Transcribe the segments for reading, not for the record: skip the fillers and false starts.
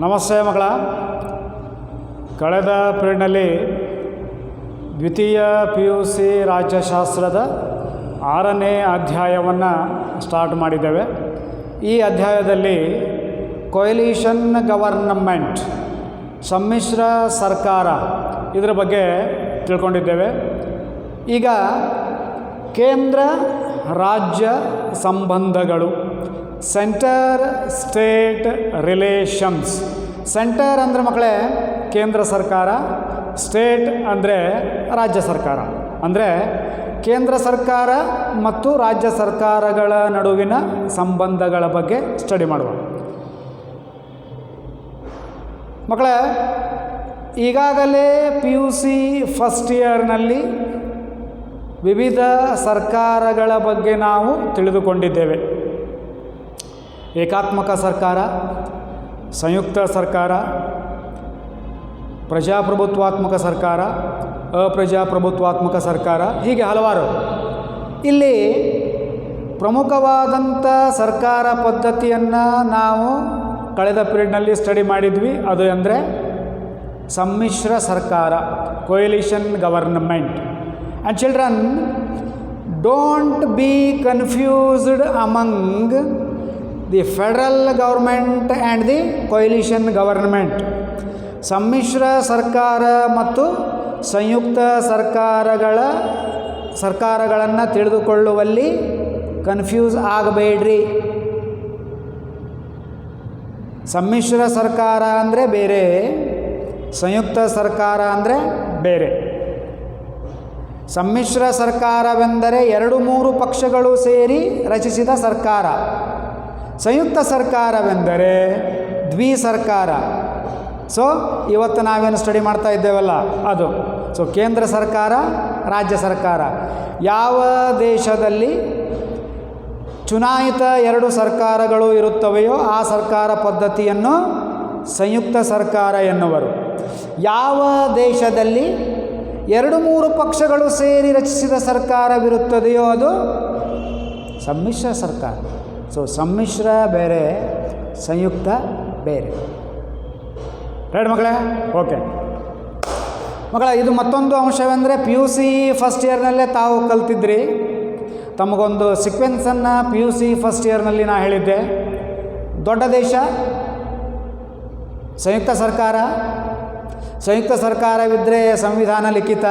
ನಮಸ್ತೆ ಮಕ್ಕಳ. ಕಳೆದ ಪೀರಿಯಡ್ನಲ್ಲಿ ದ್ವಿತೀಯ PUC ರಾಜ್ಯಶಾಸ್ತ್ರದ 6ನೇ ಅಧ್ಯಾಯವನ್ನು ಸ್ಟಾರ್ಟ್ ಮಾಡಿದ್ದೇವೆ. ಈ ಅಧ್ಯಾಯದಲ್ಲಿ ಕೊಯಲಿಷನ್ ಗವರ್ನಮೆಂಟ್, ಸಮ್ಮಿಶ್ರ ಸರ್ಕಾರ, ಇದರ ಬಗ್ಗೆ ತಿಳ್ಕೊಂಡಿದ್ದೇವೆ. ಈಗ ಕೇಂದ್ರ ರಾಜ್ಯ ಸಂಬಂಧಗಳು, ಸೆಂಟರ್ ಸ್ಟೇಟ್ ರಿಲೇಷನ್ಸ್. ಸೆಂಟರ್ ಅಂದರೆ ಮಕ್ಕಳೇ ಕೇಂದ್ರ ಸರ್ಕಾರ, ಸ್ಟೇಟ್ ಅಂದರೆ ರಾಜ್ಯ ಸರ್ಕಾರ. ಅಂದರೆ ಕೇಂದ್ರ ಸರ್ಕಾರ ಮತ್ತು ರಾಜ್ಯ ಸರ್ಕಾರಗಳ ನಡುವಿನ ಸಂಬಂಧಗಳ ಬಗ್ಗೆ ಸ್ಟಡಿ ಮಾಡುವ. ಮಕ್ಕಳೇ, ಈಗಾಗಲೇ PUC ಫಸ್ಟ್ ಇಯರ್ನಲ್ಲಿ ವಿವಿಧ ಸರ್ಕಾರಗಳ ಬಗ್ಗೆ ನಾವು ತಿಳಿದುಕೊಂಡಿದ್ದೇವೆ. ಏಕಾತ್ಮಕ ಸರ್ಕಾರ, ಸಂಯುಕ್ತ ಸರ್ಕಾರ, ಪ್ರಜಾಪ್ರಭುತ್ವಾತ್ಮಕ ಸರ್ಕಾರ, ಅಪ್ರಜಾಪ್ರಭುತ್ವಾತ್ಮಕ ಸರ್ಕಾರ, ಹೀಗೆ ಹಲವಾರು. ಇಲ್ಲಿ ಪ್ರಮುಖವಾದಂಥ ಸರ್ಕಾರ ಪದ್ಧತಿಯನ್ನು ನಾವು ಕಳೆದ ಪೀರಿಯಡ್ನಲ್ಲಿ ಸ್ಟಡಿ ಮಾಡಿದ್ವಿ. ಅದು ಅಂದರೆ ಸಮ್ಮಿಶ್ರ ಸರ್ಕಾರ, coalition government. And children, don't be confused among the federal government and the coalition government. ಸಮ್ಮಿಶ್ರ ಸರ್ಕಾರ ಮತ್ತು ಸಂಯುಕ್ತ ಸರ್ಕಾರಗಳನ್ನು ತಿಳಿದುಕೊಳ್ಳುವಲ್ಲಿ ಕನ್ಫ್ಯೂಸ್ ಆಗಬೇಡ್ರಿ. ಸಮ್ಮಿಶ್ರ ಸರ್ಕಾರ ಅಂದರೆ ಬೇರೆ, ಸಂಯುಕ್ತ ಸರ್ಕಾರ ಅಂದರೆ ಬೇರೆ. ಸಮ್ಮಿಶ್ರ ಸರ್ಕಾರವೆಂದರೆ 2-3 ಪಕ್ಷಗಳು ಸೇರಿ ರಚಿಸಿದ ಸರ್ಕಾರ. ಸಂಯುಕ್ತ ಸರ್ಕಾರವೆಂದರೆ ದ್ವಿಸರ್ಕಾರ. ಸೊ ಇವತ್ತು ನಾವೇನು ಸ್ಟಡಿ ಮಾಡ್ತಾ ಇದ್ದೇವಲ್ಲ ಅದು. ಸೊ ಕೇಂದ್ರ ಸರ್ಕಾರ, ರಾಜ್ಯ ಸರ್ಕಾರ. ಯಾವ ದೇಶದಲ್ಲಿ ಚುನಾಯಿತ 2 ಸರ್ಕಾರಗಳು ಇರುತ್ತವೆಯೋ ಆ ಸರ್ಕಾರ ಪದ್ಧತಿಯನ್ನು ಸಂಯುಕ್ತ ಸರ್ಕಾರ ಎನ್ನುವರು. ಯಾವ ದೇಶದಲ್ಲಿ 2-3 ಪಕ್ಷಗಳು ಸೇರಿ ರಚಿಸಿದ ಸರ್ಕಾರವಿರುತ್ತದೆಯೋ ಅದು ಸಮ್ಮಿಶ್ರ ಸರ್ಕಾರ. ಸೊ ಸಮ್ಮಿಶ್ರ ಬೇರೆ, ಸಂಯುಕ್ತ ಬೇರೆ. ರೈಟ್ ಮಕ್ಕಳೇ? ಓಕೆ ಮಕ್ಕಳ, ಇದು ಮತ್ತೊಂದು ಅಂಶವೆಂದರೆ PUC ಫಸ್ಟ್ ಇಯರ್ನಲ್ಲೇ ತಾವು ಕಲ್ತಿದ್ರಿ. ತಮಗೊಂದು ಸೀಕ್ವೆನ್ಸನ್ನು PUC ಫಸ್ಟ್ ಇಯರ್ನಲ್ಲಿ ನಾನು ಹೇಳಿದ್ದೆ. ದೊಡ್ಡ ದೇಶ ಸಂಯುಕ್ತ ಸರ್ಕಾರ, ಸಂಯುಕ್ತ ಸರ್ಕಾರವಿದ್ದರೆ ಸಂವಿಧಾನ ಲಿಖಿತ,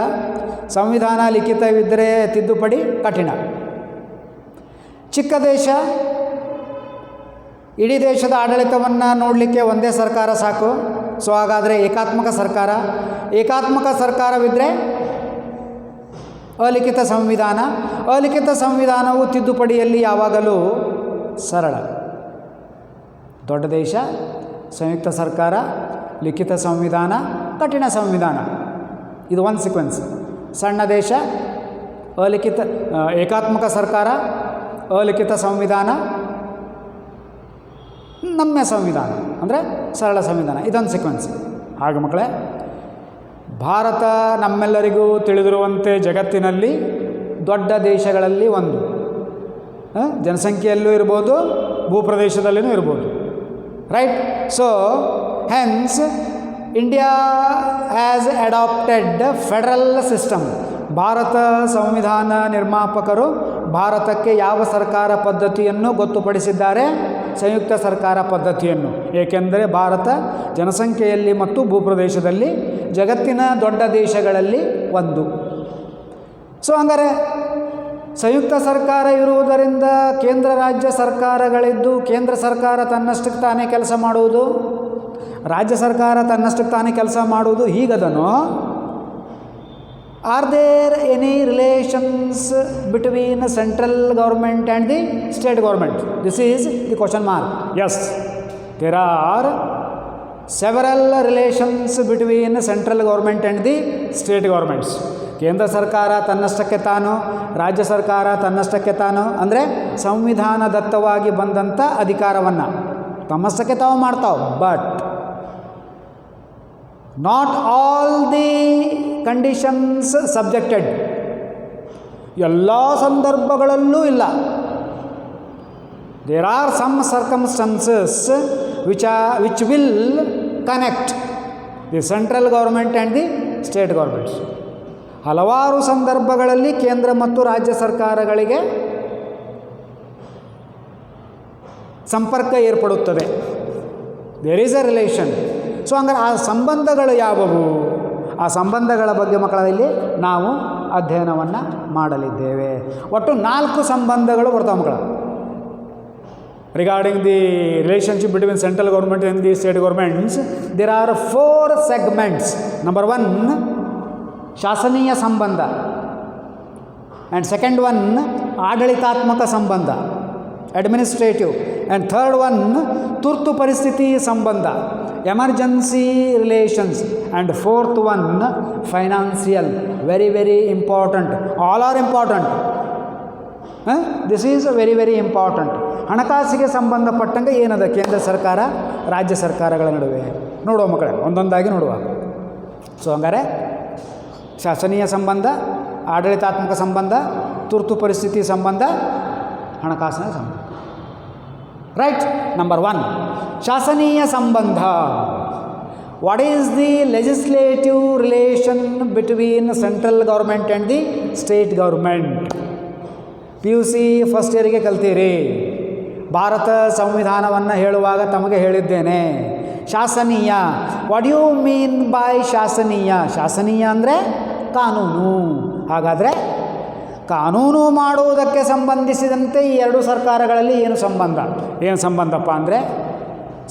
ಸಂವಿಧಾನ ಲಿಖಿತವಿದ್ದರೆ ತಿದ್ದುಪಡಿ ಕಠಿಣ. ಚಿಕ್ಕ ದೇಶ, ಇಡೀ ದೇಶದ ಆಡಳಿತವನ್ನು ನೋಡಲಿಕ್ಕೆ ಒಂದೇ ಸರ್ಕಾರ ಸಾಕು. ಸೊ ಹಾಗಾದರೆ ಏಕಾತ್ಮಕ ಸರ್ಕಾರ. ಏಕಾತ್ಮಕ ಸರ್ಕಾರವಿದ್ದರೆ ಅಲಿಖಿತ ಸಂವಿಧಾನ. ಅಲಿಖಿತ ಸಂವಿಧಾನವು ತಿದ್ದುಪಡಿಯಲ್ಲಿ ಯಾವಾಗಲೂ ಸರಳ. ದೊಡ್ಡ ದೇಶ, ಸಂಯುಕ್ತ ಸರ್ಕಾರ, ಲಿಖಿತ ಸಂವಿಧಾನ, ಕಠಿಣ ಸಂವಿಧಾನ. ಇದು ಒಂದು ಸೀಕ್ವೆನ್ಸ್. ಸಣ್ಣ ದೇಶ, ಏಕಾತ್ಮಕ ಸರ್ಕಾರ, ಅಲಿಖಿತ ಸಂವಿಧಾನ, ನಮ್ಯ ಸಂವಿಧಾನ ಅಂದರೆ ಸರಳ ಸಂವಿಧಾನ. ಇದೊಂದು ಸೀಕ್ವೆನ್ಸ್. ಹಾಗೆ ಮಕ್ಕಳೇ, ಭಾರತ ನಮ್ಮೆಲ್ಲರಿಗೂ ತಿಳಿದಿರುವಂತೆ ಜಗತ್ತಿನಲ್ಲಿ ದೊಡ್ಡ ದೇಶಗಳಲ್ಲಿ ಒಂದು. ಜನಸಂಖ್ಯೆಯಲ್ಲೂ ಇರ್ಬೋದು, ಭೂಪ್ರದೇಶದಲ್ಲಿಯೂ ಇರ್ಬೋದು. Right? So hence India has adapted federal system. ಭಾರತ ಸಂವಿಧಾನ ನಿರ್ಮಾಪಕರು ಭಾರತಕ್ಕೆ ಯಾವ ಸರ್ಕಾರ ಪದ್ಧತಿಯನ್ನು ಗೊತ್ತುಪಡಿಸಿದ್ದಾರೆ? ಸಂಯುಕ್ತ ಸರ್ಕಾರ ಪದ್ಧತಿಯನ್ನು. ಏಕೆಂದರೆ ಭಾರತ ಜನಸಂಖ್ಯೆಯಲ್ಲಿ ಮತ್ತು ಭೂಪ್ರದೇಶದಲ್ಲಿ ಜಗತ್ತಿನ ದೊಡ್ಡ ದೇಶಗಳಲ್ಲಿ ಒಂದು. ಸೊ ಹಂಗಾರೆ ಸಂಯುಕ್ತ ಸರ್ಕಾರ ಇರುವುದರಿಂದ ಕೇಂದ್ರ ರಾಜ್ಯ ಸರ್ಕಾರಗಳಿದ್ದು ಕೇಂದ್ರ ಸರ್ಕಾರ ತನ್ನಷ್ಟಕ್ಕೆ ತಾನೇ ಕೆಲಸ ಮಾಡುವುದು, ರಾಜ್ಯ ಸರ್ಕಾರ ತನ್ನಷ್ಟಕ್ಕೆ ತಾನೇ ಕೆಲಸ ಮಾಡುವುದು, ಹೀಗದನೋ? Are there any relations between central government and the state government? This is the question mark. Yes, there are several relations between central government and the state governments. ಕೇಂದ್ರ ಸರ್ಕಾರ ತನ್ನಷ್ಟಕ್ಕೆ ತಾನು, ರಾಜ್ಯ ಸರ್ಕಾರ ತನ್ನಷ್ಟಕ್ಕೆ ತಾನು, ಅಂದರೆ ಸಂವಿಧಾನದತ್ತವಾಗಿ ಬಂದಂಥ ಅಧಿಕಾರವನ್ನು ತಮ್ಮಷ್ಟಕ್ಕೆ ತಾವು ಮಾಡ್ತಾವೆ. But not all the conditions subjected. ಎಲ್ಲ ಸಂದರ್ಭಗಳಲ್ಲೂ ಇಲ್ಲ. There are some circumstances which will connect the central government and the state governments. ಹಲವಾರು ಸಂದರ್ಭಗಳಲ್ಲಿ ಕೇಂದ್ರ ಮತ್ತು ರಾಜ್ಯ ಸರ್ಕಾರಗಳಿಗೆ ಸಂಪರ್ಕ ಏರ್ಪಡುತ್ತದೆ. There is a relation. So ಹಂಗಾರೆ ಆ ಸಂಬಂಧಗಳು ಯಾವುವು? ಆ ಸಂಬಂಧಗಳ ಬಗ್ಗೆ ಮಕ್ಕಳಲ್ಲಿ ನಾವು ಅಧ್ಯಯನವನ್ನು ಮಾಡಲಿದ್ದೇವೆ. ಒಟ್ಟು 4 ಸಂಬಂಧಗಳು ಬರ್ತಾವೆ ಮಕ್ಕಳ. Regarding the relationship between central government and the state governments there are 4 segments. Number 1 ಶಾಸನೀಯ ಸಂಬಂಧ, ಆ್ಯಂಡ್ ಸೆಕೆಂಡ್ 1 ಆಡಳಿತಾತ್ಮಕ ಸಂಬಂಧ ಅಡ್ಮಿನಿಸ್ಟ್ರೇಟಿವ್, ಆ್ಯಂಡ್ ಥರ್ಡ್ 1 ತುರ್ತು ಪರಿಸ್ಥಿತಿ ಸಂಬಂಧ emergency relations, and fourth 1 financial. Very very important. All are important. This is very very important. ಹಣಕಾಸಿಗೆ ಸಂಬಂಧಪಟ್ಟಂಗೆ ಏನದ ಕೇಂದ್ರ ಸರ್ಕಾರ ರಾಜ್ಯ ಸರ್ಕಾರಗಳ ನಡುವೆ ನೋಡುವ ಮಕ್ಕಳೇ, ಒಂದೊಂದಾಗಿ ನೋಡುವ. ಸೊ ಹಂಗಾರೆ ಶಾಸನೀಯ ಸಂಬಂಧ, ಆಡಳಿತಾತ್ಮಕ ಸಂಬಂಧ, ತುರ್ತು ಪರಿಸ್ಥಿತಿ ಸಂಬಂಧ, ಹಣಕಾಸಿನ ಸಂಬಂಧ. ರೈಟ್. ನಂಬರ್ 1 ಶಾಸನೀಯ ಸಂಬಂಧ. What is the legislative relation between central government and the state government? PUC first ಇಯರಿಗೆ ಕಲ್ತೀರಿ. ಭಾರತ ಸಂವಿಧಾನವನ್ನು ಹೇಳುವಾಗ ತಮಗೆ ಹೇಳಿದ್ದೇನೆ. ಶಾಸನೀಯ, ವಾಟ್ ಯು ಮೀನ್ ಬೈ ಶಾಸನೀಯ? ಶಾಸನೀಯ ಅಂದರೆ ಕಾನೂನು. ಹಾಗಾದರೆ ಕಾನೂನು ಮಾಡುವುದಕ್ಕೆ ಸಂಬಂಧಿಸಿದಂತೆ ಈ 2 ಸರ್ಕಾರಗಳಲ್ಲಿ ಏನು ಸಂಬಂಧ? ಏನು ಸಂಬಂಧಪ್ಪ ಅಂದರೆ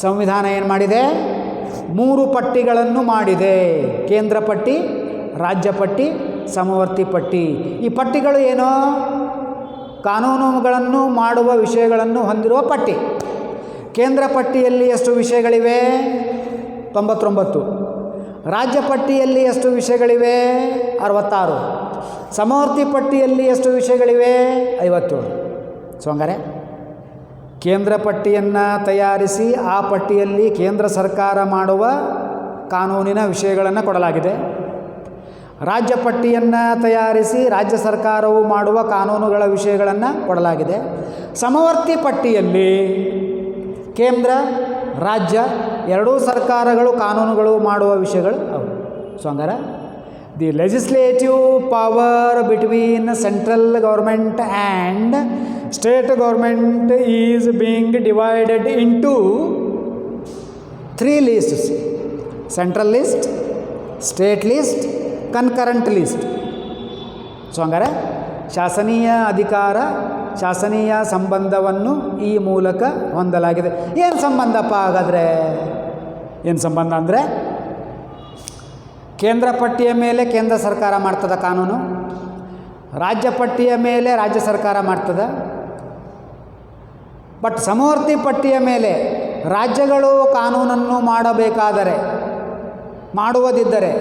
ಸಂವಿಧಾನ ಏನು ಮಾಡಿದೆ? 3 ಪಟ್ಟಿಗಳನ್ನು ಮಾಡಿದೆ. ಕೇಂದ್ರ ಪಟ್ಟಿ, ರಾಜ್ಯ ಪಟ್ಟಿ, ಸಮವರ್ತಿ ಪಟ್ಟಿ. ಈ ಪಟ್ಟಿಗಳು ಏನು? ಕಾನೂನುಗಳನ್ನು ಮಾಡುವ ವಿಷಯಗಳನ್ನು ಹೊಂದಿರುವ ಪಟ್ಟಿ. ಕೇಂದ್ರ ಪಟ್ಟಿಯಲ್ಲಿ ಎಷ್ಟು ವಿಷಯಗಳಿವೆ? 99. ರಾಜ್ಯ ಪಟ್ಟಿಯಲ್ಲಿ ಎಷ್ಟು ವಿಷಯಗಳಿವೆ? 66. ಸಮವರ್ತಿ ಪಟ್ಟಿಯಲ್ಲಿ ಎಷ್ಟು ವಿಷಯಗಳಿವೆ? 57. ಸೊ ಹಂಗಾರೆ ಕೇಂದ್ರ ಪಟ್ಟಿಯನ್ನು ತಯಾರಿಸಿ ಆ ಪಟ್ಟಿಯಲ್ಲಿ ಕೇಂದ್ರ ಸರ್ಕಾರ ಮಾಡುವ ಕಾನೂನಿನ ವಿಷಯಗಳನ್ನು ಕೊಡಲಾಗಿದೆ. ರಾಜ್ಯ ಪಟ್ಟಿಯನ್ನು ತಯಾರಿಸಿ ರಾಜ್ಯ ಸರ್ಕಾರವು ಮಾಡುವ ಕಾನೂನುಗಳ ವಿಷಯಗಳನ್ನು ಕೊಡಲಾಗಿದೆ. ಸಮವರ್ತಿ ಪಟ್ಟಿಯಲ್ಲಿ ಕೇಂದ್ರ, ರಾಜ್ಯ ಎರಡೂ ಸರ್ಕಾರಗಳು ಕಾನೂನುಗಳು ಮಾಡುವ ವಿಷಯಗಳು ಅವು. ಸೊ ಹಂಗಾರೆ the legislative power between central government and state government is being divided into 3 lists: central list, state list, concurrent list. So ಹಂಗಾರೆ ಶಾಸನೀಯ ಅಧಿಕಾರ, ಶಾಸನೀಯ ಸಂಬಂಧವನ್ನು ಈ ಮೂಲಕ ಹೊಂದಲಾಗಿದೆ. ಏನು ಸಂಬಂಧಪ್ಪ ಹಾಗಾದರೆ? ಏನು ಸಂಬಂಧ ಅಂದರೆ ಕೇಂದ್ರ ಪಟ್ಟಿಯ ಮೇಲೆ ಕೇಂದ್ರ ಸರ್ಕಾರ ಮಾಡ್ತದೆ ಕಾನೂನು, ರಾಜ್ಯ ಪಟ್ಟಿಯ ಮೇಲೆ ರಾಜ್ಯ ಸರ್ಕಾರ ಮಾಡ್ತದೆ. ಬಟ್ ಸಮವರ್ತಿ ಪಟ್ಟಿಯ ಮೇಲೆ ರಾಜ್ಯಗಳು ಕಾನೂನನ್ನು ಮಾಡುವುದಿದ್ದರೆ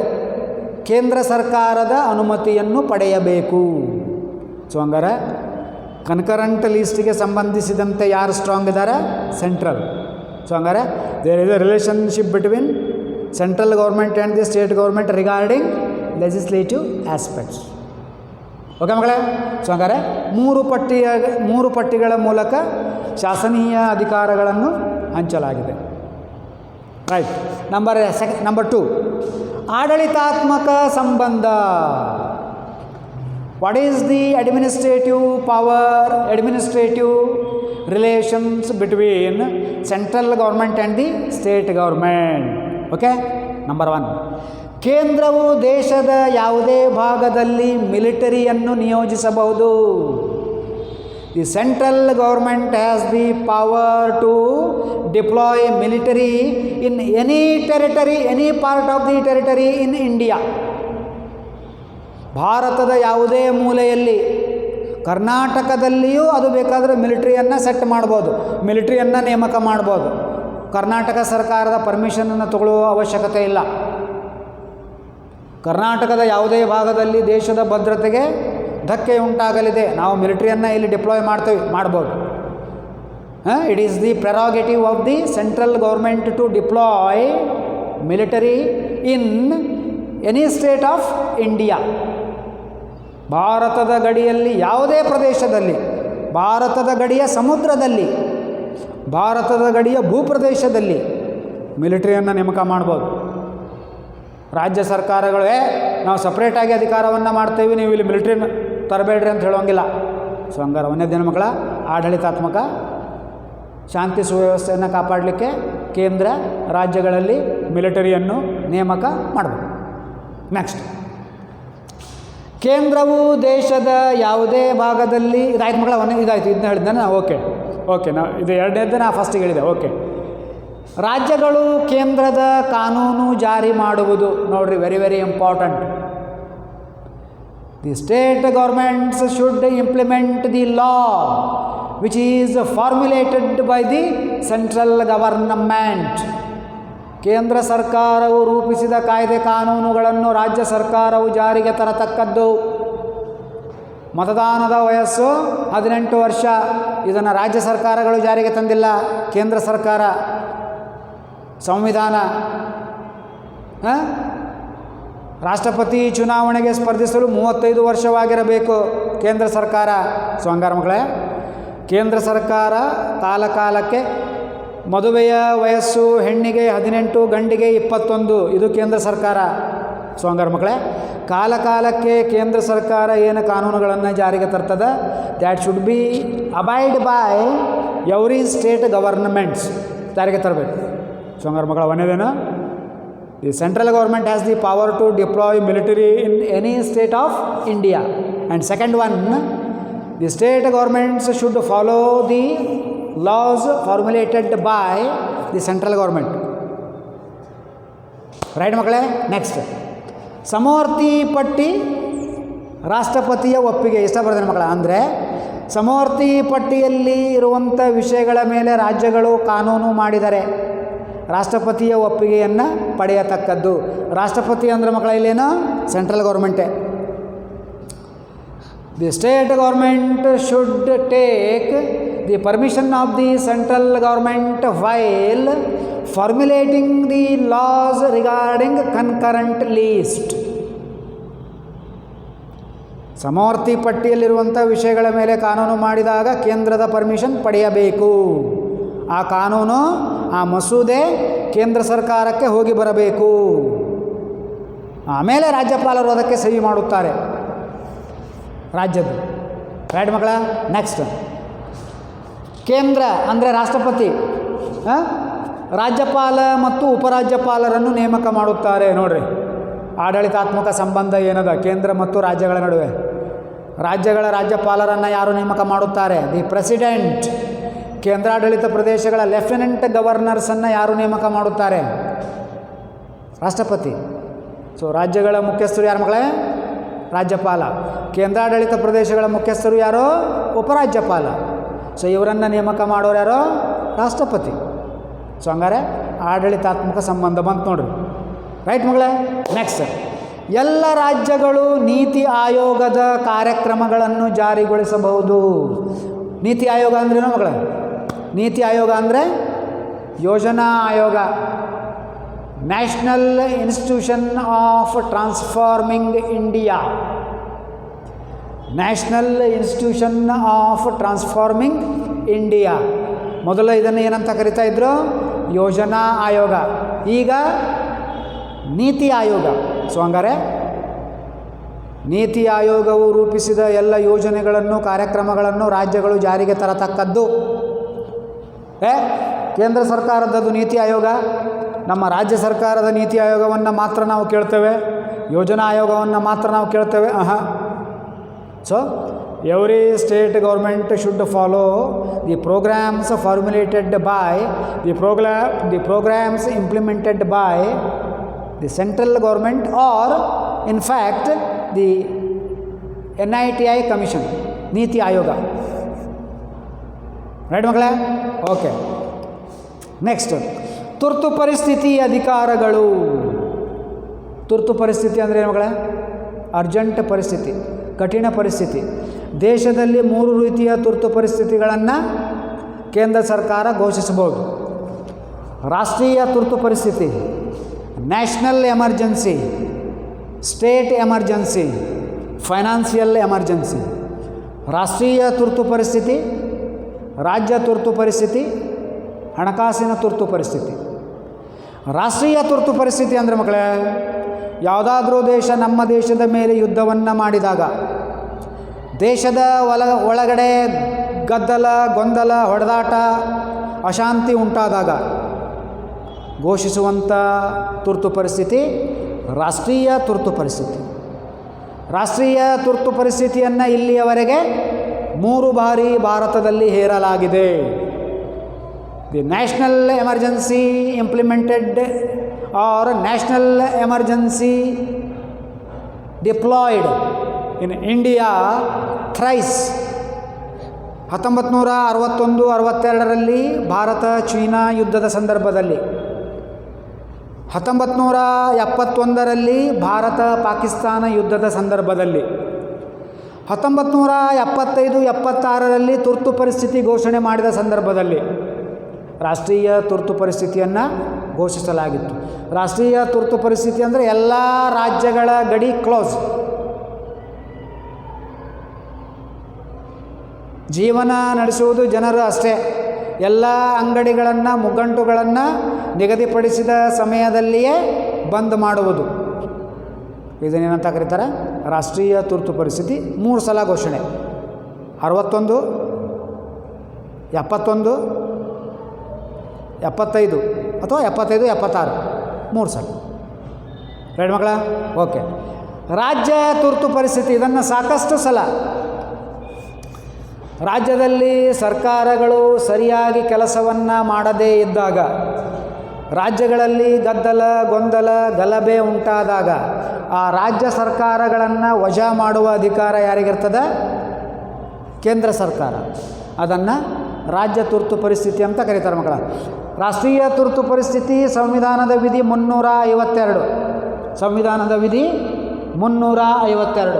ಕೇಂದ್ರ ಸರ್ಕಾರದ ಅನುಮತಿಯನ್ನು ಪಡೆಯಬೇಕು. ಸೊ ಹಂಗಾರೆ ಕನ್ಕರೆಂಟ್ ಲೀಸ್ಟ್ಗೆ ಸಂಬಂಧಿಸಿದಂತೆ ಯಾರು ಸ್ಟ್ರಾಂಗ್ ಇದ್ದಾರೆ? ಸೆಂಟ್ರಲ್. ಸೊ ಹಂಗಾರೆ there is a relationship between central government and the state government regarding legislative aspects. Okay ಮಕ್ಕಳೇ? ಸೊ ಹಂಗಾರೆ 3 ಪಟ್ಟಿಗಳ ಮೂಲಕ ಶಾಸನೀಯ ಅಧಿಕಾರಗಳನ್ನು ಹಂಚಲಾಗಿದೆ. ರೈಟ್. ನಂಬರ್ 2 ಆಡಳಿತಾತ್ಮಕ ಸಂಬಂಧ. What is the administrative power, administrative relations between central government and the state government? Okay. Number 1 ಕೇಂದ್ರವು ದೇಶದ ಯಾವುದೇ ಭಾಗದಲ್ಲಿ ಮಿಲಿಟರಿಯನ್ನು ನಿಯೋಜಿಸಬಹುದು. The central government has the power to deploy military in any territory, any part of the territory in India. ಭಾರತದ ಯಾವುದೇ ಮೂಲೆಯಲ್ಲಿ, ಕರ್ನಾಟಕದಲ್ಲಿಯೂ ಅದು ಬೇಕಾದರೆ ಮಿಲಿಟರಿಯನ್ನು ಸೆಟ್ ಮಾಡ್ಬೋದು, ಮಿಲಿಟರಿಯನ್ನು ನೇಮಕ ಮಾಡ್ಬೋದು. ಕರ್ನಾಟಕ ಸರ್ಕಾರದ ಪರ್ಮಿಷನನ್ನು ತಗೊಳ್ಳುವ ಅವಶ್ಯಕತೆ ಇಲ್ಲ. ಕರ್ನಾಟಕದ ಯಾವುದೇ ಭಾಗದಲ್ಲಿ ದೇಶದ ಭದ್ರತೆಗೆ ಧಕ್ಕೆ ಉಂಟಾಗಲಿದೆ, ನಾವು ಮಿಲಿಟರಿಯನ್ನು ಇಲ್ಲಿ ಡಿಪ್ಲಾಯ್ ಮಾಡ್ಬೋದು. It is the prerogative of the central government to deploy military in any state of India. ಭಾರತದ ಗಡಿಯಲ್ಲಿ ಯಾವುದೇ ಪ್ರದೇಶದಲ್ಲಿ, ಭಾರತದ ಗಡಿಯ ಸಮುದ್ರದಲ್ಲಿ, ಭಾರತದ ಗಡಿಯ ಭೂಪ್ರದೇಶದಲ್ಲಿ ಮಿಲಿಟರಿಯನ್ನು ನೇಮಕ ಮಾಡ್ಬೋದು. ರಾಜ್ಯ ಸರ್ಕಾರಗಳು ನಾವು ಸಪ್ರೇಟಾಗಿ ಅಧಿಕಾರವನ್ನು ಮಾಡ್ತೇವೆ, ನೀವು ಇಲ್ಲಿ ಮಿಲಿಟ್ರಿನ ತರಬೇಡ್ರಿ ಅಂತ ಹೇಳೋಂಗಿಲ್ಲ. ಸೊ ಹಂಗಾರೆ ವನ್ಯಜೀವಿ ಮಕ್ಕಳ ಆಡಳಿತಾತ್ಮಕ ಶಾಂತಿ ಸುವ್ಯವಸ್ಥೆಯನ್ನು ಕಾಪಾಡಲಿಕ್ಕೆ ಕೇಂದ್ರ ರಾಜ್ಯಗಳಲ್ಲಿ ಮಿಲಿಟರಿಯನ್ನು ನೇಮಕ ಮಾಡಬೇಕು. ನೆಕ್ಸ್ಟ್, ಕೇಂದ್ರವು ದೇಶದ ಯಾವುದೇ ಭಾಗದಲ್ಲಿ ಇದಾಯ್ತು ಮಕ್ಕಳ, ಇದಾಯಿತು, ಇದನ್ನ ಹೇಳಿದ್ದೆ ನಾನು. ಓಕೆ ನಾವು ಇದು ಎರಡನೇದ್ದು ನಾ ಫಸ್ಟಿಗೆ ಹೇಳಿದೆ. ಓಕೆ, ರಾಜ್ಯಗಳು ಕೇಂದ್ರದ ಕಾನೂನು ಜಾರಿ ಮಾಡುವುದು. ನೋಡ್ರಿ, very important. The state governments should implement the law which is formulated by the central government. ಕೇಂದ್ರ ಸರ್ಕಾರವು ರೂಪಿಸಿದ ಕಾಯ್ದೆ ಕಾನೂನುಗಳನ್ನು ರಾಜ್ಯ ಸರ್ಕಾರವು ಜಾರಿಗೆ ತರತಕ್ಕದ್ದು. ಮತದಾನದ ವಯಸ್ಸು 18 ವರ್ಷ. ಇದನ್ನು ರಾಜ್ಯ ಸರ್ಕಾರಗಳು ಜಾರಿಗೆ ತಂದಿಲ್ಲ, ಕೇಂದ್ರ ಸರ್ಕಾರ. ಸಂವಿಧಾನ, ರಾಷ್ಟ್ರಪತಿ ಚುನಾವಣೆಗೆ ಸ್ಪರ್ಧಿಸಲು 35 ವರ್ಷವಾಗಿರಬೇಕು ಕೇಂದ್ರ ಸರ್ಕಾರ. ಸೊ ಹಂಗಾರೆ ಮಕ್ಕಳೇ, ಕೇಂದ್ರ ಸರ್ಕಾರ ಕಾಲಕ್ಕೆ ಮದುವೆಯ ವಯಸ್ಸು ಹೆಣ್ಣಿಗೆ 18, ಗಂಡಿಗೆ 21, ಇದು ಕೇಂದ್ರ ಸರ್ಕಾರ. ಸೊ ಹಂಗಾರೆ ಮಕ್ಕಳೇ, ಕಾಲಕ್ಕೆ ಕೇಂದ್ರ ಸರ್ಕಾರ ಏನು ಕಾನೂನುಗಳನ್ನು ಜಾರಿಗೆ ತರ್ತದೆ, that should be abide by every state governments ಜಾರಿಗೆ ತರಬೇಕು. ಸೊ ಹಂಗಾರೆ ಮಕ್ಕಳ, ಒಂದೇನು, the central government has the power to deploy military in any state of India. And second one, the state governments should follow the laws formulated by the central government. Right ಮಕ್ಕಳೇ. Next, ಸಮವರ್ತಿ ಪಟ್ಟಿ ರಾಷ್ಟ್ರಪತಿಯ ಒಪ್ಪಿಗೆ. ಇಷ್ಟ ಬರ್ತಾರೆ ಮಕ್ಕಳ. ಅಂದರೆ ಸಮವರ್ತಿ ಪಟ್ಟಿಯಲ್ಲಿ ಇರುವಂಥ ವಿಷಯಗಳ ಮೇಲೆ ರಾಜ್ಯಗಳು ಕಾನೂನು ಮಾಡಿದರೆ ರಾಷ್ಟ್ರಪತಿಯ ಒಪ್ಪಿಗೆಯನ್ನು ಪಡೆಯತಕ್ಕದ್ದು. ರಾಷ್ಟ್ರಪತಿ ಅಂದರೆ ಮಕ್ಕಳ ಇಲ್ಲೇನು, ಸೆಂಟ್ರಲ್ ಗೌರ್ಮೆಂಟೇ. The state government should take the permission of the central government while formulating the laws regarding concurrent list. ಸಮವರ್ತಿ ಪಟ್ಟಿಯಲ್ಲಿರುವಂಥ ವಿಷಯಗಳ ಮೇಲೆ ಕಾನೂನು ಮಾಡಿದಾಗ ಕೇಂದ್ರದ ಪರ್ಮಿಷನ್ ಪಡೆಯಬೇಕು. ಆ ಕಾನೂನು, ಆ ಮಸೂದೆ ಕೇಂದ್ರ ಸರ್ಕಾರಕ್ಕೆ ಹೋಗಿ ಬರಬೇಕು. ಆಮೇಲೆ ರಾಜ್ಯಪಾಲರು ಅದಕ್ಕೆ ಸಹಿ ಮಾಡುತ್ತಾರೆ ರಾಜ್ಯದ್ದು. ರೈಟ್ ಮಕ್ಕಳ. ನೆಕ್ಸ್ಟ್, ಕೇಂದ್ರ ಅಂದರೆ ರಾಷ್ಟ್ರಪತಿ ರಾಜ್ಯಪಾಲ ಮತ್ತು ಉಪರಾಜ್ಯಪಾಲರನ್ನು ನೇಮಕ ಮಾಡುತ್ತಾರೆ. ನೋಡ್ರಿ, ಆಡಳಿತಾತ್ಮಕ ಸಂಬಂಧ ಏನದ ಕೇಂದ್ರ ಮತ್ತು ರಾಜ್ಯಗಳ ನಡುವೆ. ರಾಜ್ಯಗಳ ರಾಜ್ಯಪಾಲರನ್ನು ಯಾರು ನೇಮಕ ಮಾಡುತ್ತಾರೆ? The president. ಕೇಂದ್ರಾಡಳಿತ ಪ್ರದೇಶಗಳ ಲೆಫ್ಟಿನೆಂಟ್ ಗವರ್ನರ್ಸನ್ನು ಯಾರು ನೇಮಕ ಮಾಡುತ್ತಾರೆ? ರಾಷ್ಟ್ರಪತಿ. ಸೊ ರಾಜ್ಯಗಳ ಮುಖ್ಯಸ್ಥರು ಯಾರು ಮಕ್ಕಳೇ? ರಾಜ್ಯಪಾಲ. ಕೇಂದ್ರಾಡಳಿತ ಪ್ರದೇಶಗಳ ಮುಖ್ಯಸ್ಥರು ಯಾರು? ಉಪರಾಜ್ಯಪಾಲ. ಸೊ ಇವರನ್ನು ನೇಮಕ ಮಾಡೋರು ಯಾರೋ? ರಾಷ್ಟ್ರಪತಿ. ಸೊ ಹಂಗಾರೆ ಆಡಳಿತಾತ್ಮಕ ಸಂಬಂಧ ಬಂತು ನೋಡ್ರಿ. ರೈಟ್ ಮಗಳೇ. ನೆಕ್ಸ್ಟ್, ಎಲ್ಲ ರಾಜ್ಯಗಳು ನೀತಿ ಆಯೋಗದ ಕಾರ್ಯಕ್ರಮಗಳನ್ನು ಜಾರಿಗೊಳಿಸಬಹುದು. ನೀತಿ ಆಯೋಗ ಅಂದ್ರೇನು ಮಗಳೇ? ನೀತಿ ಆಯೋಗ ಅಂದರೆ ಯೋಜನಾ ಆಯೋಗ. National institution of transforming India. National institution of transforming India. ಮೊದಲು ಇದನ್ನು ಏನಂತ ಕರಿತಾ ಇದ್ರು? ಯೋಜನಾ ಆಯೋಗ. ಈಗ ನೀತಿ ಆಯೋಗ. ಸೊ ಹಂಗಾರೆ ನೀತಿ ಆಯೋಗವು ರೂಪಿಸಿದ ಎಲ್ಲ ಯೋಜನೆಗಳನ್ನು, ಕಾರ್ಯಕ್ರಮಗಳನ್ನು ರಾಜ್ಯಗಳು ಜಾರಿಗೆ ತರತಕ್ಕದ್ದು. ಕೇಂದ್ರ ಸರ್ಕಾರದ್ದು ನೀತಿ ಆಯೋಗ. ನಮ್ಮ ರಾಜ್ಯ ಸರ್ಕಾರದ ನೀತಿ ಆಯೋಗವನ್ನು ಮಾತ್ರ ನಾವು ಕೇಳ್ತೇವೆ, ಯೋಜನಾ ಆಯೋಗವನ್ನು ಮಾತ್ರ ನಾವು ಕೇಳ್ತೇವೆ. So every state government should follow the programmes formulated by the programmes implemented by the central government or in fact the NITI commission, Niti Aayog. Right ಮಕ್ಕಳೇ. ಓಕೆ. ನೆಕ್ಸ್ಟ್, ತುರ್ತು ಪರಿಸ್ಥಿತಿ ಅಧಿಕಾರಗಳು. ತುರ್ತು ಪರಿಸ್ಥಿತಿ ಅಂದರೆ ಏನು ಮಕ್ಕಳೇ? ಅರ್ಜೆಂಟ್ ಪರಿಸ್ಥಿತಿ, ಕಠಿಣ ಪರಿಸ್ಥಿತಿ. ದೇಶದಲ್ಲಿ 3 ರೀತಿಯ ತುರ್ತು ಪರಿಸ್ಥಿತಿಗಳನ್ನು ಕೇಂದ್ರ ಸರ್ಕಾರ ಘೋಷಿಸಬಹುದು. ರಾಷ್ಟ್ರೀಯ ತುರ್ತು ಪರಿಸ್ಥಿತಿ, national emergency, state emergency, financial emergency. ರಾಷ್ಟ್ರೀಯ ತುರ್ತು ಪರಿಸ್ಥಿತಿ, ರಾಜ್ಯ ತುರ್ತು ಪರಿಸ್ಥಿತಿ, ಹಣಕಾಸಿನ ತುರ್ತು ಪರಿಸ್ಥಿತಿ. ರಾಷ್ಟ್ರೀಯ ತುರ್ತು ಪರಿಸ್ಥಿತಿ ಅಂದರೆ ಮಕ್ಕಳೇ, ಯಾವುದಾದ್ರೂ ದೇಶ ನಮ್ಮ ದೇಶದ ಮೇಲೆ ಯುದ್ಧವನ್ನು ಮಾಡಿದಾಗ, ದೇಶದ ಒಳಗಡೆ ಗದ್ದಲ, ಗೊಂದಲ, ಹೊಡೆದಾಟ, ಅಶಾಂತಿ ಉಂಟಾದಾಗ ಘೋಷಿಸುವಂಥ ತುರ್ತು ಪರಿಸ್ಥಿತಿ ರಾಷ್ಟ್ರೀಯ ತುರ್ತು ಪರಿಸ್ಥಿತಿ. ರಾಷ್ಟ್ರೀಯ ತುರ್ತು ಪರಿಸ್ಥಿತಿಯನ್ನು ಇಲ್ಲಿಯವರೆಗೆ 3 ಬಾರಿ ಭಾರತದಲ್ಲಿ ಹೇರಲಾಗಿದೆ. The national emergency implemented or national emergency deployed in India thrice. 1961-62ರಲ್ಲಿ ಭಾರತ ಚೀನಾ ಯುದ್ಧದ ಸಂದರ್ಭದಲ್ಲಿ, 1971ರಲ್ಲಿ ಭಾರತ ಪಾಕಿಸ್ತಾನ ಯುದ್ಧದ ಸಂದರ್ಭದಲ್ಲಿ, 1975-76ರಲ್ಲಿ ತುರ್ತು ಪರಿಸ್ಥಿತಿ ಘೋಷಣೆ ಮಾಡಿದ ಸಂದರ್ಭದಲ್ಲಿ ರಾಷ್ಟ್ರೀಯ ತುರ್ತು ಪರಿಸ್ಥಿತಿಯನ್ನು ಘೋಷಿಸಲಾಗಿತ್ತು. ರಾಷ್ಟ್ರೀಯ ತುರ್ತು ಪರಿಸ್ಥಿತಿ ಅಂದರೆ ಎಲ್ಲ ರಾಜ್ಯಗಳ ಗಡಿ ಕ್ಲೋಸ್, ಜೀವನ ನಡೆಸುವುದು ಜನರು ಅಷ್ಟೇ. ಎಲ್ಲ ಅಂಗಡಿಗಳನ್ನು, ಮುಗ್ಗಂಟುಗಳನ್ನು ನಿಗದಿಪಡಿಸಿದ ಸಮಯದಲ್ಲಿಯೇ ಬಂದ್ ಮಾಡುವುದು. ಇದನ್ನೇನಂತ ಕರೀತಾರೆ? ರಾಷ್ಟ್ರೀಯ ತುರ್ತು ಪರಿಸ್ಥಿತಿ. 3 ಸಲ ಘೋಷಣೆ, 61, 71, 75 ಅಥವಾ 75, 76, 3 ಸಲ. ರೈಟ್ ಮಕ್ಕಳ? ಓಕೆ. ರಾಜ್ಯ ತುರ್ತು ಪರಿಸ್ಥಿತಿ, ಇದನ್ನು ಸಾಕಷ್ಟು ಸಲ ರಾಜ್ಯದಲ್ಲಿ ಸರ್ಕಾರಗಳು ಸರಿಯಾಗಿ ಕೆಲಸವನ್ನು ಮಾಡದೇ ಇದ್ದಾಗ, ರಾಜ್ಯಗಳಲ್ಲಿ ಗದ್ದಲ, ಗೊಂದಲ, ಗಲಭೆ ಉಂಟಾದಾಗ ಆ ರಾಜ್ಯ ಸರ್ಕಾರಗಳನ್ನು ವಜಾ ಮಾಡುವ ಅಧಿಕಾರ ಯಾರಿಗಿರ್ತದೆ? ಕೇಂದ್ರ ಸರ್ಕಾರ. ಅದನ್ನು ರಾಜ್ಯ ತುರ್ತು ಪರಿಸ್ಥಿತಿ ಅಂತ ಕರೀತಾರೆ ಮಕ್ಕಳ. ರಾಷ್ಟ್ರೀಯ ತುರ್ತು ಪರಿಸ್ಥಿತಿ ಸಂವಿಧಾನದ ವಿಧಿ 352. ಸಂವಿಧಾನದ ವಿಧಿ 352.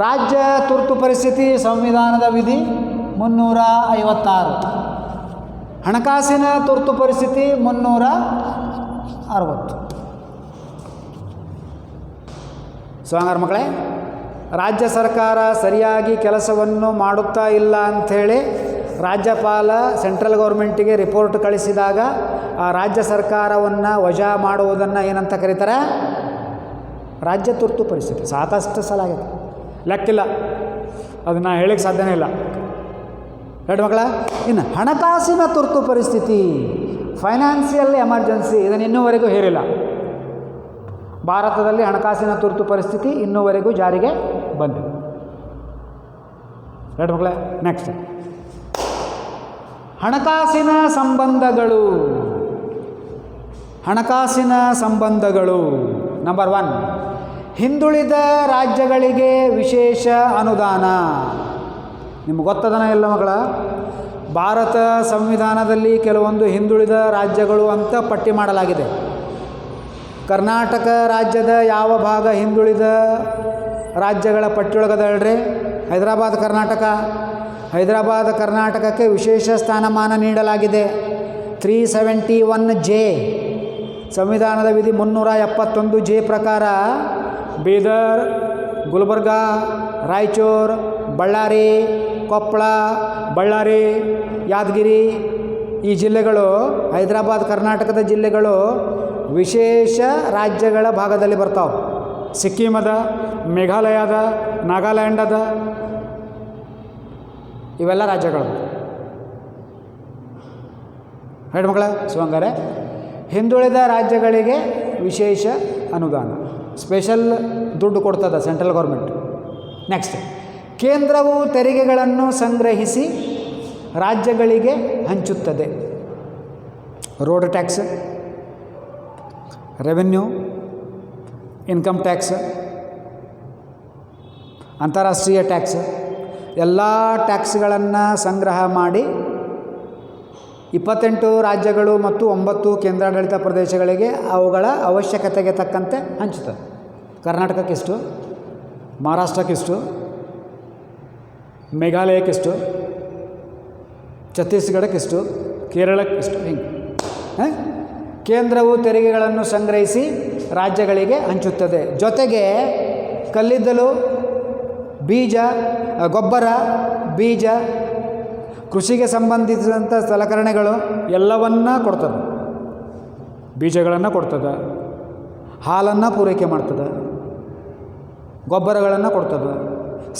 ರಾಜ್ಯ ತುರ್ತು ಪರಿಸ್ಥಿತಿ ಸಂವಿಧಾನದ ವಿಧಿ 356. ಹಣಕಾಸಿನ ತುರ್ತು ಪರಿಸ್ಥಿತಿ 360. ಸೊ ಹಂಗಾರೆ ಮಕ್ಕಳೇ, ರಾಜ್ಯ ಸರ್ಕಾರ ಸರಿಯಾಗಿ ಕೆಲಸವನ್ನು ಮಾಡುತ್ತಾ ಇಲ್ಲ ಅಂಥೇಳಿ ರಾಜ್ಯಪಾಲ ಸೆಂಟ್ರಲ್ ಗೌರ್ಮೆಂಟಿಗೆ ರಿಪೋರ್ಟ್ ಕಳಿಸಿದಾಗ ಆ ರಾಜ್ಯ ಸರ್ಕಾರವನ್ನು ವಜಾ ಮಾಡುವುದನ್ನು ಏನಂತ ಕರೀತಾರೆ? ರಾಜ್ಯ ತುರ್ತು ಪರಿಸ್ಥಿತಿ. ಸಾಕಷ್ಟು ಸಲ ಆಗಿದೆ, ಲೆಕ್ಕಿಲ್ಲ, ಅದನ್ನು ಹೇಳಕ್ಕೆ ಸಾಧ್ಯನೇ ಇಲ್ಲ. ಎರಡು ಮಕ್ಕಳ. ಇನ್ನು ಹಣಕಾಸಿನ ತುರ್ತು ಪರಿಸ್ಥಿತಿ, ಫೈನಾನ್ಷಿಯಲ್ ಎಮರ್ಜೆನ್ಸಿ, ಇದನ್ನು ಇನ್ನೂವರೆಗೂ ಹೇರಿಲ್ಲ. ಭಾರತದಲ್ಲಿ ಹಣಕಾಸಿನ ತುರ್ತು ಪರಿಸ್ಥಿತಿ ಇನ್ನೂವರೆಗೂ ಜಾರಿಗೆ ಬಂದಿದೆ. ಎರಡು ಮಕ್ಕಳೇ. ನೆಕ್ಸ್ಟ್, ಹಣಕಾಸಿನ ಸಂಬಂಧಗಳು. ಹಣಕಾಸಿನ ಸಂಬಂಧಗಳು ನಂಬರ್ 1, ಹಿಂದುಳಿದ ರಾಜ್ಯಗಳಿಗೆ ವಿಶೇಷ ಅನುದಾನ. ನಿಮ್ಗೆ ಗೊತ್ತದನ ಇಲ್ಲ ಮಕ್ಕಳ? ಭಾರತ ಸಂವಿಧಾನದಲ್ಲಿ ಕೆಲವೊಂದು ಹಿಂದುಳಿದ ರಾಜ್ಯಗಳು ಅಂತ ಪಟ್ಟಿ ಮಾಡಲಾಗಿದೆ. ಕರ್ನಾಟಕ ರಾಜ್ಯದ ಯಾವ ಭಾಗ ಹಿಂದುಳಿದ ರಾಜ್ಯಗಳ ಪಟ್ಟಿಯೊಳಗದ ಹೇಳ್ರಿ? ಹೈದರಾಬಾದ್ ಕರ್ನಾಟಕ. ಹೈದರಾಬಾದ್ ಕರ್ನಾಟಕಕ್ಕೆ ವಿಶೇಷ ಸ್ಥಾನಮಾನ ನೀಡಲಾಗಿದೆ. 371J ಸಂವಿಧಾನದ ವಿಧಿ 371J ಪ್ರಕಾರ ಬೀದರ್, ಗುಲ್ಬರ್ಗಾ, ರಾಯಚೂರು, ಬಳ್ಳಾರಿ, ಕೊಪ್ಪಳ, ಬಳ್ಳಾರಿ, ಯಾದಗಿರಿ ಈ ಜಿಲ್ಲೆಗಳು, ಹೈದರಾಬಾದ್ ಕರ್ನಾಟಕದ ಜಿಲ್ಲೆಗಳು ವಿಶೇಷ ರಾಜ್ಯಗಳ ಭಾಗದಲ್ಲಿ ಬರ್ತಾವೆ. ಸಿಕ್ಕಿಂ ಅದ, ಮೇಘಾಲಯ ಅದ, ನಾಗಾಲ್ಯಾಂಡ್ ಅದ, ಇವೆಲ್ಲ ರಾಜ್ಯಗಳು. ಹೇಳಿ ಮಕ್ಕಳ. ಸೊ ಹಂಗಾರೆ ಹಿಂದುಳಿದ ರಾಜ್ಯಗಳಿಗೆ ವಿಶೇಷ ಅನುದಾನ, ಸ್ಪೆಷಲ್ ದುಡ್ಡು ಕೊಡ್ತದೆ ಸೆಂಟ್ರಲ್ ಗೌರ್ಮೆಂಟ್. ನೆಕ್ಸ್ಟ್, ಕೇಂದ್ರವು ತೆರಿಗೆಗಳನ್ನು ಸಂಗ್ರಹಿಸಿ ರಾಜ್ಯಗಳಿಗೆ ಹಂಚುತ್ತದೆ. Road tax, revenue, income tax, ಅಂತಾರಾಷ್ಟ್ರೀಯ ಟ್ಯಾಕ್ಸ್, ಎಲ್ಲ ಟ್ಯಾಕ್ಸ್ಗಳನ್ನು ಸಂಗ್ರಹ ಮಾಡಿ 28 ರಾಜ್ಯಗಳು ಮತ್ತು 9 ಕೇಂದ್ರಾಡಳಿತ ಪ್ರದೇಶಗಳಿಗೆ ಅವುಗಳ ಅವಶ್ಯಕತೆಗೆ ತಕ್ಕಂತೆ ಹಂಚುತ್ತದೆ. ಕರ್ನಾಟಕಕ್ಕಿಷ್ಟು, ಮಹಾರಾಷ್ಟ್ರಕ್ಕಿಷ್ಟು, ಮೇಘಾಲಯಕ್ಕಿಷ್ಟು, ಛತ್ತೀಸ್ಗಢಕ್ಕಿಷ್ಟು, ಕೇರಳಕ್ಕಿಷ್ಟು, ಹಿಂಗೆ ಕೇಂದ್ರವು ತೆರಿಗೆಗಳನ್ನು ಸಂಗ್ರಹಿಸಿ ರಾಜ್ಯಗಳಿಗೆ ಹಂಚುತ್ತದೆ. ಜೊತೆಗೆ ಕಲ್ಲಿದ್ದಲು, ಬೀಜ, ಗೊಬ್ಬರ, ಬೀಜ, ಕೃಷಿಗೆ ಸಂಬಂಧಿಸಿದಂಥ ಸಲಕರಣೆಗಳು ಎಲ್ಲವನ್ನ ಕೊಡ್ತದೆ. ಬೀಜಗಳನ್ನು ಕೊಡ್ತದೆ, ಹಾಲನ್ನು ಪೂರೈಕೆ ಮಾಡ್ತದೆ, ಗೊಬ್ಬರಗಳನ್ನು ಕೊಡ್ತದೆ,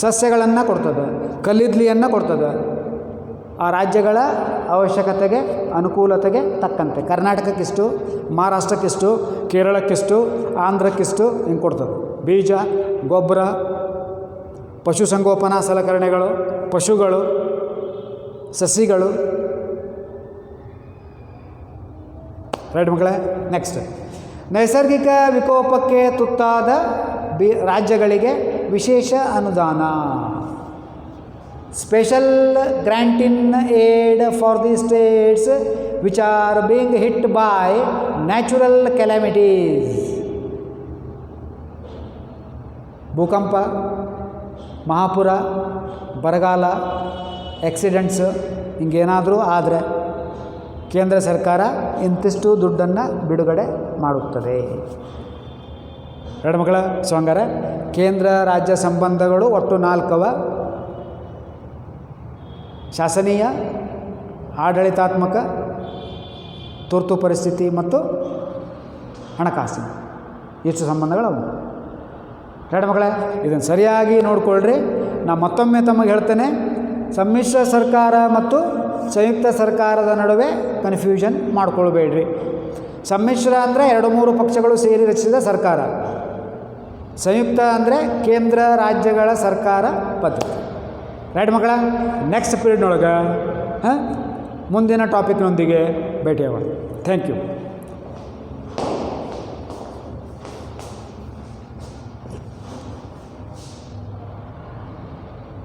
ಸಸ್ಯಗಳನ್ನು ಕೊಡ್ತದೆ, ಕಲ್ಲಿದ್ದಲಿಯನ್ನು ಕೊಡ್ತದೆ. ಆ ರಾಜ್ಯಗಳ ಅವಶ್ಯಕತೆಗೆ ಅನುಕೂಲತೆಗೆ ತಕ್ಕಂತೆ ಕರ್ನಾಟಕಕ್ಕಿಷ್ಟು, ಮಹಾರಾಷ್ಟ್ರಕ್ಕಿಷ್ಟು, ಕೇರಳಕ್ಕಿಷ್ಟು, ಆಂಧ್ರಕ್ಕಿಷ್ಟು ಹಿಂಗೆ ಕೊಡ್ತದೆ. ಬೀಜ, ಗೊಬ್ಬರ, ಪಶುಸಂಗೋಪನಾ ಸಲಕರಣೆಗಳು, ಪಶುಗಳು, ಸಸಿಗಳು. ರೈಟ್ ಮಕ್ಕಳೇ. ನೆಕ್ಸ್ಟ್, ನೈಸರ್ಗಿಕ ವಿಕೋಪಕ್ಕೆ ತುತ್ತಾದ ರಾಜ್ಯಗಳಿಗೆ ವಿಶೇಷ ಅನುದಾನ. Special grant in aid for the States which are being hit by natural calamities. ಭೂಕಂಪ, ಮಹಾಪುರ, ಬರಗಾಲ, ಆಕ್ಸಿಡೆಂಟ್ಸು ಹಿಂಗೇನಾದರೂ ಆದರೆ ಕೇಂದ್ರ ಸರ್ಕಾರ ಇಂತಿಷ್ಟು ದುಡ್ಡನ್ನು ಬಿಡುಗಡೆ ಮಾಡುತ್ತದೆ. ಎರಡು ಮಕ್ಕಳ. ಸೊ ಹಂಗಾರೆ ಕೇಂದ್ರ ರಾಜ್ಯ ಸಂಬಂಧಗಳು ಒಟ್ಟು 4 ಶಾಸನೀಯ, ಆಡಳಿತಾತ್ಮಕ, ತುರ್ತು ಪರಿಸ್ಥಿತಿ ಮತ್ತು ಹಣಕಾಸಿನ. ಇಷ್ಟು ಸಂಬಂಧಗಳವು. ಎರಡು ಮಕ್ಕಳೇ, ಇದನ್ನು ಸರಿಯಾಗಿ ನೋಡಿಕೊಳ್ಳ್ರಿ. ನಾನು ಮತ್ತೊಮ್ಮೆ ತಮಗೆ ಹೇಳ್ತೇನೆ, ಸಮ್ಮಿಶ್ರ ಸರ್ಕಾರ ಮತ್ತು ಸಂಯುಕ್ತ ಸರ್ಕಾರದ ನಡುವೆ ಕನ್ಫ್ಯೂಷನ್ ಮಾಡ್ಕೊಳ್ಬೇಡ್ರಿ. ಸಮ್ಮಿಶ್ರ ಅಂದರೆ 2-3 ಪಕ್ಷಗಳು ಸೇರಿ ರಚಿಸಿದ ಸರ್ಕಾರ. ಸಂಯುಕ್ತ ಅಂದರೆ ಕೇಂದ್ರ ರಾಜ್ಯಗಳ ಸರ್ಕಾರ ಪದ್ಧತಿ. ರೈಟ್ ಮಕ್ಕಳ. ನೆಕ್ಸ್ಟ್ ಪೀರಿಯಡ್ನೊಳಗೆ ಮುಂದಿನ ಟಾಪಿಕ್ನೊಂದಿಗೆ ಭೇಟಿಯಾಗೋಣ. Thank you.